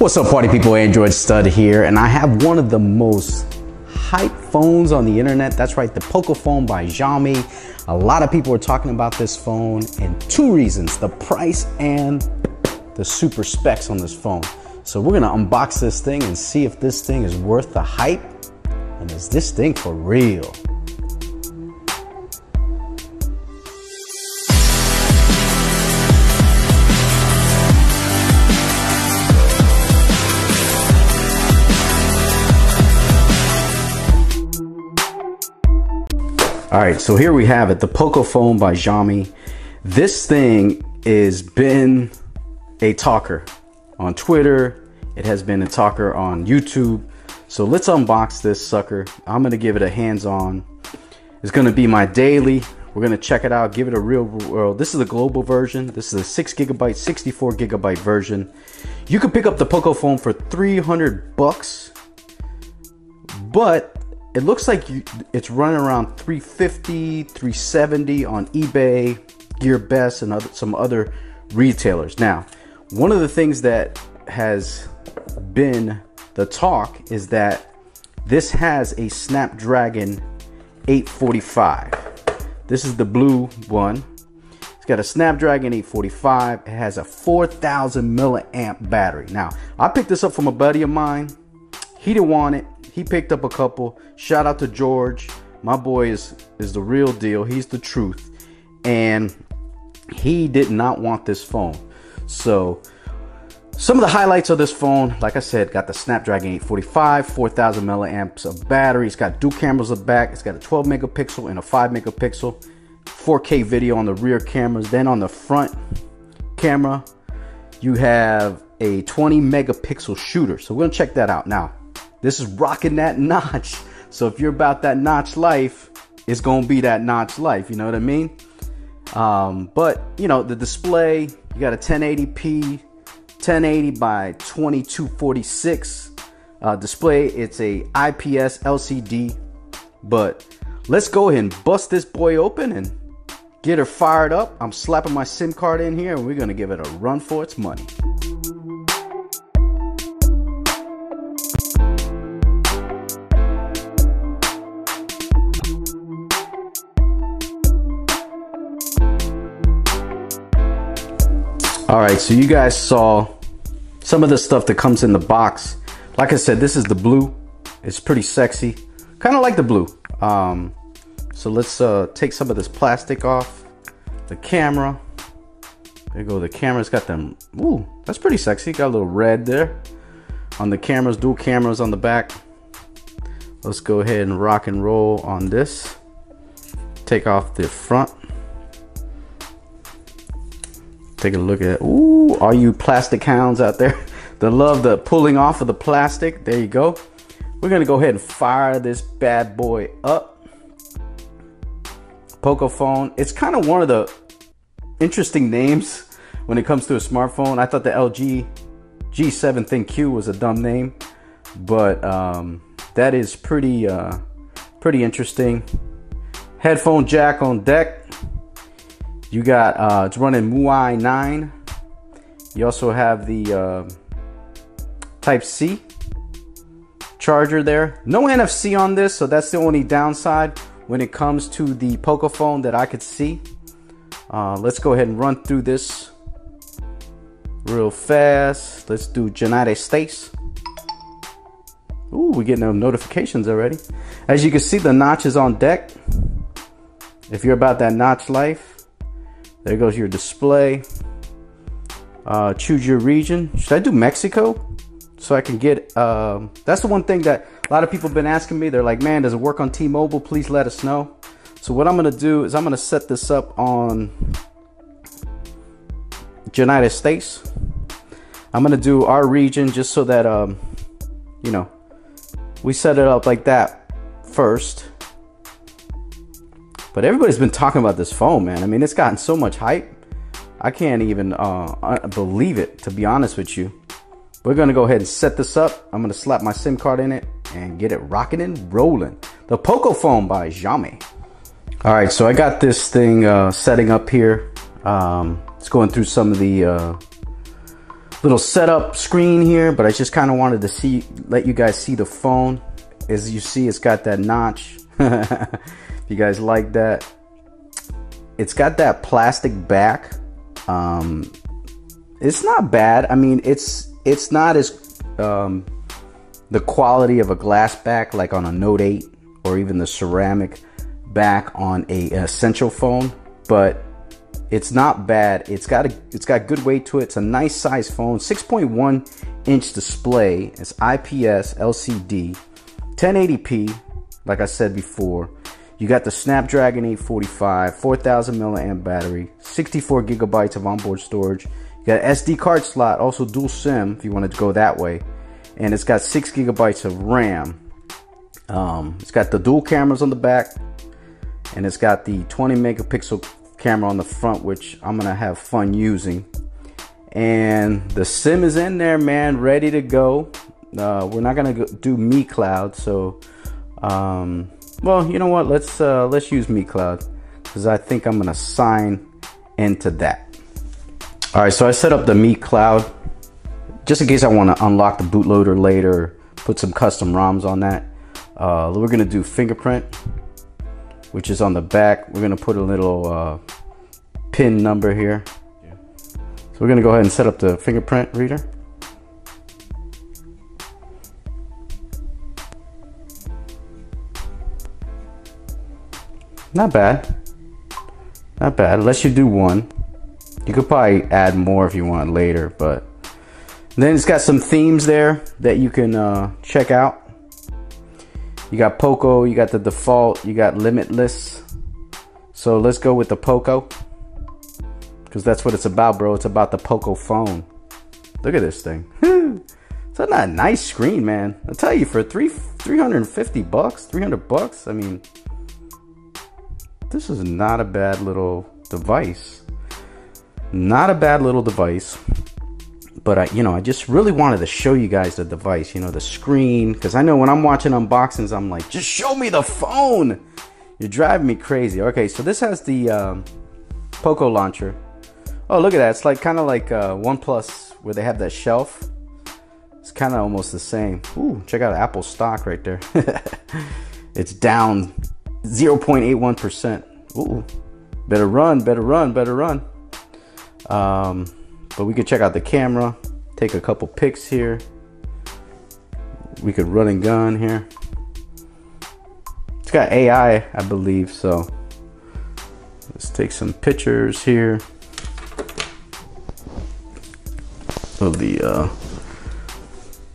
What's up, party people? AndroidStud here, and I have one of the most hype phones on the internet. That's right, the Pocophone by Xiaomi. A lot of people are talking about this phone, and two reasons: the price and the super specs on this phone. So we're gonna unbox this thing and see if this thing is worth the hype, and is this thing for real? All right, so here we have it, the Pocophone by Xiaomi. This thing has been a talker on Twitter. It has been a talker on YouTube. So let's unbox this sucker. I'm gonna give it a hands-on. It's gonna be my daily. We're gonna check it out, give it a real world. This is a global version. This is a 6GB, 64GB version. You can pick up the Pocophone for 300 bucks, but it looks like it's running around 350, 370 on eBay, GearBest, and some other retailers. Now, one of the things that has been the talk is that this has a Snapdragon 845. This is the blue one. It's got a Snapdragon 845. It has a 4,000 milliamp battery. Now, I picked this up from a buddy of mine. He didn't want it. He picked up a couple. Shout out to George. My boy is the real deal. He's the truth. And he did not want this phone. So some of the highlights of this phone, like I said, got the Snapdragon 845, 4,000 milliamps of battery. It's got dual cameras at the back. It's got a 12 megapixel and a 5 megapixel. 4K video on the rear cameras. Then on the front camera, you have a 20 megapixel shooter. So we're gonna check that out. Now, this is rocking that notch. So if you're about that notch life, it's gonna be that notch life. You know what I mean? But you know, the display, you got a 1080p, 1080 by 2246 display. It's a IPS LCD. But let's go ahead and bust this boy open and get her fired up. I'm slapping my SIM card in here, and we're gonna give it a run for its money. All right, so you guys saw some of the stuff that comes in the box. Like I said, this is the blue. It's pretty sexy, kind of like the blue. So let's take some of this plastic off. The camera. There you go. The camera's got them. Ooh, that's pretty sexy. Got a little red there on the cameras. Dual cameras on the back. Let's go ahead and rock and roll on this. Take off the front. Take a look at, ooh, all you plastic hounds out there that love the pulling off of the plastic. There you go. We're gonna go ahead and fire this bad boy up. Pocophone. It's kind of one of the interesting names when it comes to a smartphone. I thought the LG G7 ThinQ was a dumb name, but that is pretty interesting. Headphone jack on deck. You got, it's running MIUI 9. You also have the Type C charger there. No NFC on this, so that's the only downside when it comes to the Pocophone that I could see. Let's go ahead and run through this real fast. Let's do United States. Ooh, we're getting them notifications already. As you can see, the notch is on deck. If you're about that notch life. There goes your display. Choose your region. Should I do Mexico? So I can get, that's the one thing that a lot of people have been asking me. They're like, man, does it work on T-Mobile? Please let us know. So what I'm gonna do is I'm gonna set this up on United States. I'm gonna do our region just so that, you know, we set it up like that first. But everybody's been talking about this phone, man. I mean, it's gotten so much hype. I can't even believe it, to be honest with you. We're gonna go ahead and set this up. I'm gonna slap my SIM card in it and get it rocking and rolling. The Pocophone by Xiaomi. All right, so I got this thing setting up here. It's going through some of the little setup screen here, but I just kind of wanted to let you guys see the phone. As you see, it's got that notch. If you guys like that, it's got that plastic back. It's not bad. I mean, it's not as the quality of a glass back like on a Note 8 or even the ceramic back on a Essential phone, but it's not bad. It's got good weight to it. It's a nice size phone. 6.1 inch display. It's IPS LCD, 1080p. Like I said before, you got the Snapdragon 845, 4000 milliamp battery, 64 gigabytes of onboard storage. You got an SD card slot, also dual SIM if you wanted to go that way, and it's got 6 gigabytes of RAM. It's got the dual cameras on the back, and it's got the 20 megapixel camera on the front, which I'm gonna have fun using. And the SIM is in there, man, ready to go. We're not gonna do Mi Cloud, so well, you know what, let's use Mi Cloud, because I think I'm gonna sign into that. All right, so I set up the Mi Cloud just in case I want to unlock the bootloader later, put some custom ROMs on that. We're gonna do fingerprint, which is on the back. We're gonna put a little pin number here. So we're gonna go ahead and set up the fingerprint reader. Not bad. Not bad, unless you do one. You could probably add more if you want later, but then it's got some themes there that you can check out. You got Poco, you got the default, you got limitless. So let's go with the Poco, because that's what it's about, bro. It's about the Pocophone. Look at this thing. It's not a nice screen, man. I'll tell you, for 350 bucks, 300 bucks, I mean, this is not a bad little device. Not a bad little device. But I just really wanted to show you guys the device, the screen, because I know when I'm watching unboxings, I'm like, just show me the phone. You're driving me crazy. Okay, so this has the Poco Launcher. Oh, look at that. It's like kind of like OnePlus, where they have that shelf. It's kind of almost the same. Ooh, check out Apple stock right there. It's down 0.81%. Ooh, better run, better run, better run. But we could check out the camera, take a couple pics here. We could run and gun here. It's got AI, I believe, so let's take some pictures here of the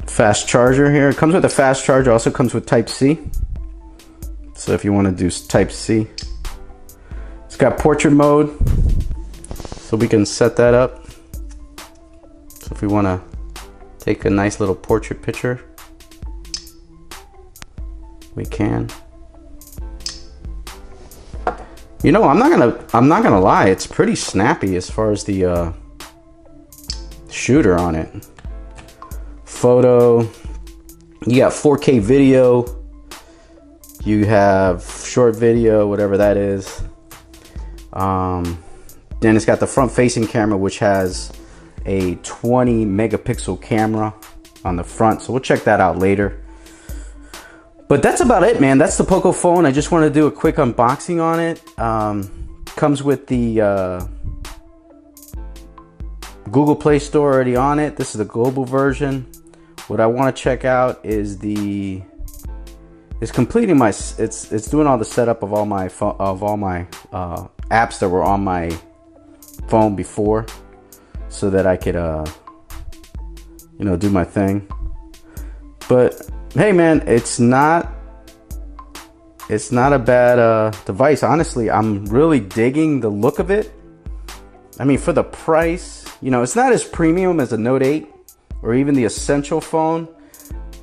fast charger here. It comes with a fast charger, also comes with Type C. So if you want to do Type C. It's got portrait mode, so we can set that up. So if we want to take a nice little portrait picture, we can. I'm not gonna lie, it's pretty snappy as far as the shooter on it. Photo, you got 4K video, you have short video, whatever that is. Then it's got the front facing camera, which has a 20 megapixel camera on the front, so we'll check that out later. But that's about it, man. That's the Pocophone. I just want to do a quick unboxing on it. Comes with the Google Play Store already on it. This is the global version. What I want to check out is it's completing my it's doing all the setup of all my apps that were on my phone before, so that I could do my thing. But hey, man, it's not a bad device. Honestly, I'm really digging the look of it. I mean, for the price, it's not as premium as a Note 8 or even the Essential phone,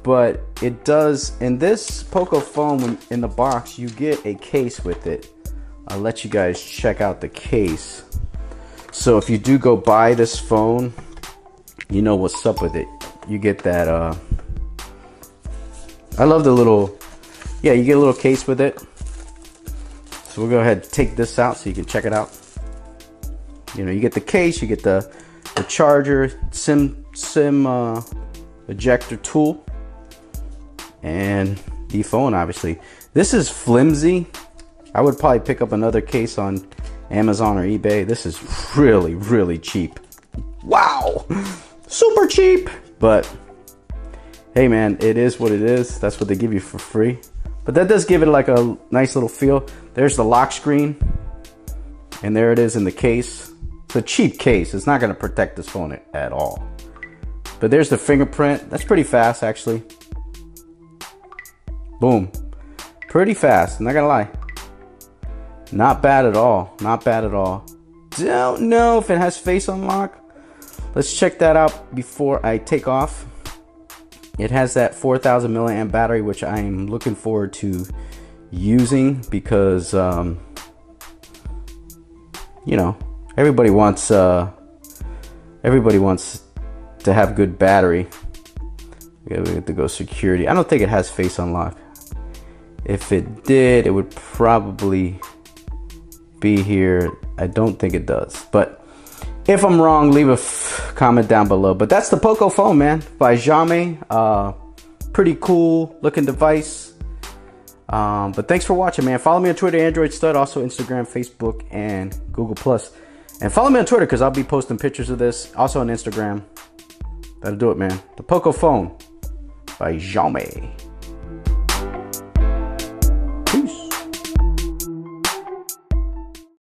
but it does. In this Pocophone, in the box, you get a case with it. I'll let you guys check out the case. So if you do go buy this phone, you know what's up with it. You get that, I love the little, you get a little case with it. So we'll go ahead and take this out so you can check it out. You get the case, you get the the charger, SIM ejector tool, and the phone. Obviously, this is flimsy. I would probably pick up another case on Amazon or eBay. This is really, really cheap. Wow, super cheap. But hey man, it is what it is. That's what they give you for free. But that does give it like a nice little feel. There's the lock screen, and there it is in the case. It's a cheap case. It's not going to protect this phone at all. But there's the fingerprint. That's pretty fast, actually. Boom. Pretty fast, I'm not gonna lie. Not bad at all. Not bad at all. Don't know if it has face unlock. Let's check that out before I take off. It has that 4,000 milliamp battery, which I am looking forward to using because, you know, everybody wants to have good battery. We have to go security. I don't think it has face unlock. If it did, it would probably be here. I don't think it does, but if I'm wrong, leave a comment down below. But that's the Pocophone, man, by Xiaomi. Pretty cool looking device. But thanks for watching, man. Follow me on Twitter, AndroidStud, also Instagram, Facebook, and Google+. And follow me on Twitter because I'll be posting pictures of this. Also on Instagram. That'll do it, man. The Pocophone by Xiaomi.